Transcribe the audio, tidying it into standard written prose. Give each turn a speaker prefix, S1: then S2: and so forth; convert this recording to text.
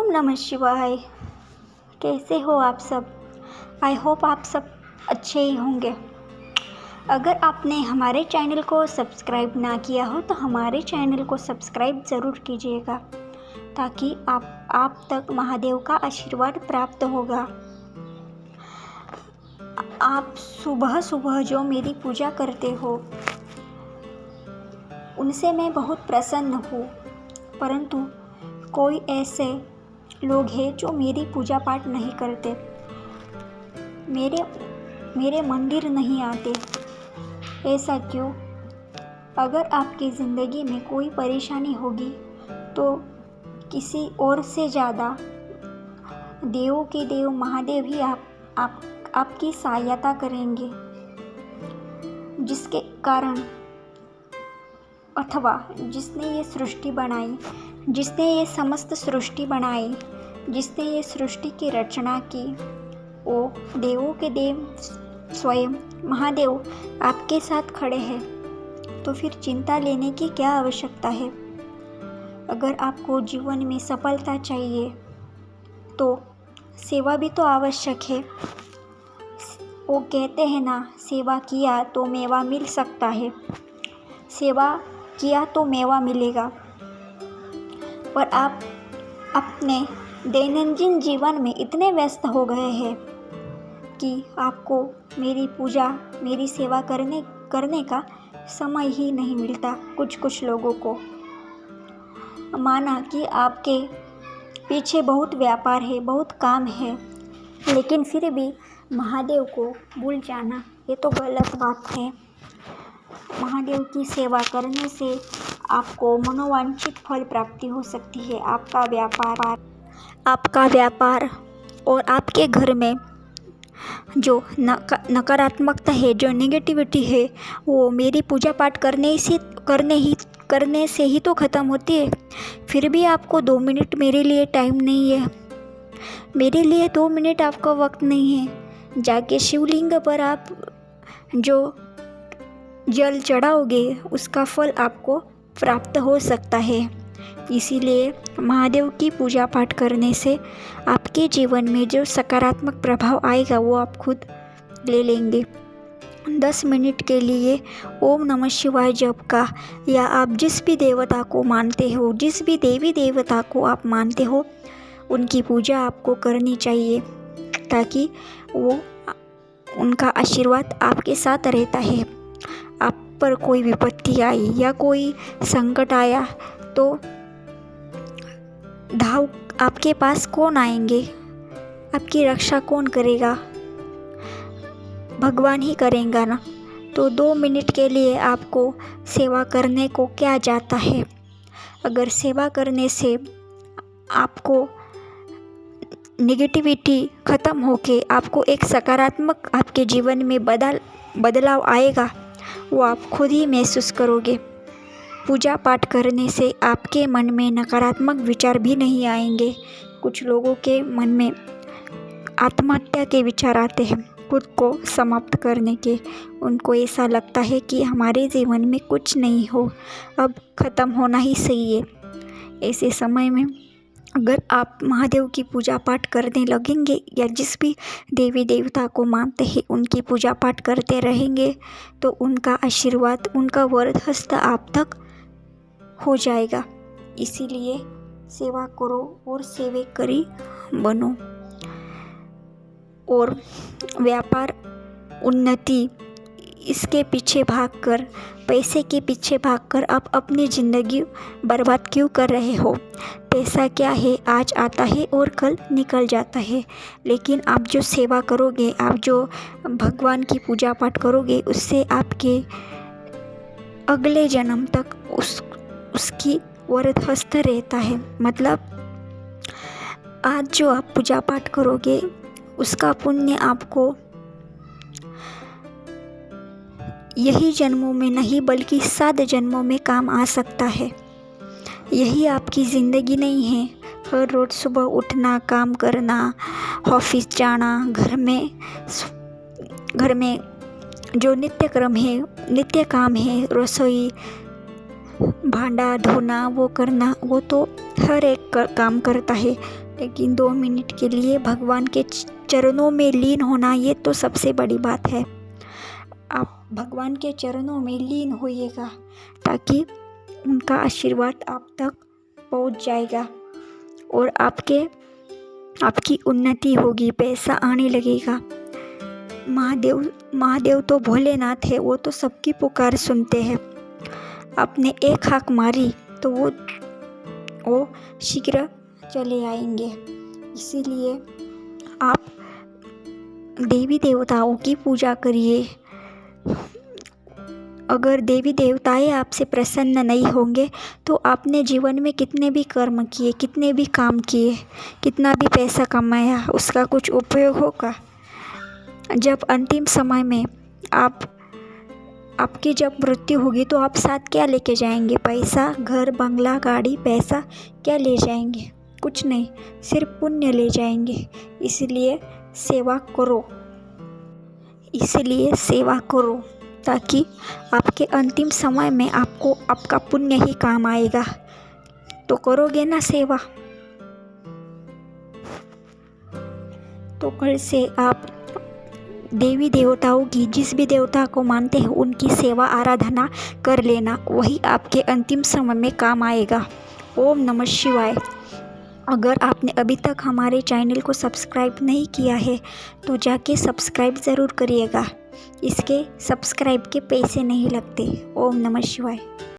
S1: ओम नमः शिवाय। कैसे हो आप सब? आई होप आप सब अच्छे ही होंगे। अगर आपने हमारे चैनल को सब्सक्राइब ना किया हो तो हमारे चैनल को सब्सक्राइब ज़रूर कीजिएगा ताकि आप तक महादेव का आशीर्वाद प्राप्त होगा। आप सुबह सुबह जो मेरी पूजा करते हो उनसे मैं बहुत प्रसन्न हूँ, परंतु कोई ऐसे लोग हैं जो मेरी पूजा पाठ नहीं करते, मेरे मंदिर नहीं आते। ऐसा क्यों? अगर आपकी ज़िंदगी में कोई परेशानी होगी तो किसी और से ज़्यादा देवों के देव महादेव ही आपकी सहायता करेंगे, जिसके कारण अथवा जिसने ये सृष्टि बनाई, जिसने ये समस्त सृष्टि बनाई, जिसने ये सृष्टि की रचना की, वो देवों के देव स्वयं महादेव आपके साथ खड़े हैं। तो फिर चिंता लेने की क्या आवश्यकता है? अगर आपको जीवन में सफलता चाहिए तो सेवा भी तो आवश्यक है। वो कहते हैं ना, सेवा किया तो मेवा मिल सकता है। सेवा किया तो मेवा मिलेगा, पर आप अपने दैनंदिन जीवन में इतने व्यस्त हो गए हैं कि आपको मेरी पूजा, मेरी सेवा करने का समय ही नहीं मिलता। कुछ लोगों को माना कि आपके पीछे बहुत व्यापार है, बहुत काम है, लेकिन फिर भी महादेव को भूल जाना, ये तो गलत बात है। महादेव की सेवा करने से आपको मनोवांछित फल प्राप्ति हो सकती है। आपका व्यापार और आपके घर में जो नकारात्मकता है, जो नेगेटिविटी है, वो मेरी पूजा पाठ करने से ही तो ख़त्म होती है। फिर भी आपको 2 मिनट मेरे लिए टाइम नहीं है, मेरे लिए 2 मिनट आपका वक्त नहीं है। जाके शिवलिंग पर आप जो जल चढ़ाओगे उसका फल आपको प्राप्त हो सकता है। इसीलिए महादेव की पूजा पाठ करने से आपके जीवन में जो सकारात्मक प्रभाव आएगा वो आप खुद ले लेंगे। 10 मिनट के लिए ओम नमः शिवाय जप का, या आप जिस भी देवता को मानते हो, जिस भी देवी देवता को आप मानते हो, उनकी पूजा आपको करनी चाहिए, ताकि वो उनका आशीर्वाद आपके साथ रहता है। आप पर कोई विपत्ति आई या कोई संकट आया तो धाव आपके पास कौन आएंगे? आपकी रक्षा कौन करेगा? भगवान ही करेगा ना। तो 2 मिनट के लिए आपको सेवा करने को क्या जाता है? अगर सेवा करने से आपको नेगेटिविटी ख़त्म होके आपको एक सकारात्मक आपके जीवन में बदलाव आएगा, वो आप खुद ही महसूस करोगे। पूजा पाठ करने से आपके मन में नकारात्मक विचार भी नहीं आएंगे। कुछ लोगों के मन में आत्महत्या के विचार आते हैं, खुद को समाप्त करने के। उनको ऐसा लगता है कि हमारे जीवन में कुछ नहीं हो, अब ख़त्म होना ही सही है। ऐसे समय में अगर आप महादेव की पूजा पाठ करने लगेंगे या जिस भी देवी देवता को मानते हैं उनकी पूजा पाठ करते रहेंगे, तो उनका आशीर्वाद, उनका वरद हस्त आप तक हो जाएगा। इसीलिए सेवा करो और सेवकरी बनो। और व्यापार, उन्नति, इसके पीछे भागकर, पैसे के पीछे भागकर आप अपनी ज़िंदगी बर्बाद क्यों कर रहे हो? पैसा क्या है, आज आता है और कल निकल जाता है, लेकिन आप जो सेवा करोगे, आप जो भगवान की पूजा पाठ करोगे, उससे आपके अगले जन्म तक उसकी वरद हस्त रहता है। मतलब आज जो आप पूजा पाठ करोगे उसका पुण्य आपको यही जन्मों में नहीं बल्कि 7 जन्मों में काम आ सकता है। यही आपकी ज़िंदगी नहीं है। हर रोज़ सुबह उठना, काम करना, ऑफिस जाना, घर में जो नित्य काम है, रसोई, भांडा धोना, वो करना, वो तो हर एक काम करता है, लेकिन 2 मिनट के लिए भगवान के चरणों में लीन होना, ये तो सबसे बड़ी बात है। आप भगवान के चरणों में लीन होइएगा ताकि उनका आशीर्वाद आप तक पहुंच जाएगा और आपकी उन्नति होगी, पैसा आने लगेगा। महादेव तो भोलेनाथ है, वो तो सबकी पुकार सुनते हैं। आपने एक हाक मारी तो वो शीघ्र चले आएंगे। इसीलिए आप देवी देवताओं की पूजा करिए। अगर देवी देवताएं आपसे प्रसन्न नहीं होंगे तो आपने जीवन में कितने भी कर्म किए, कितने भी काम किए, कितना भी पैसा कमाया, उसका कुछ उपयोग होगा? जब अंतिम समय में आपकी जब मृत्यु होगी तो आप साथ क्या लेके जाएंगे? पैसा, घर, बंगला, गाड़ी, पैसा क्या ले जाएंगे? कुछ नहीं, सिर्फ पुण्य ले जाएंगे। इसलिए सेवा करो ताकि आपके अंतिम समय में आपको आपका पुण्य ही काम आएगा। तो करोगे ना सेवा? तो कल से आप देवी देवताओं की, जिस भी देवता को मानते हैं, उनकी सेवा आराधना कर लेना, वही आपके अंतिम समय में काम आएगा। ओम नमः शिवाय। अगर आपने अभी तक हमारे चैनल को सब्सक्राइब नहीं किया है तो जाके सब्सक्राइब ज़रूर करिएगा। इसके सब्सक्राइब के पैसे नहीं लगते। ओम नमः शिवाय।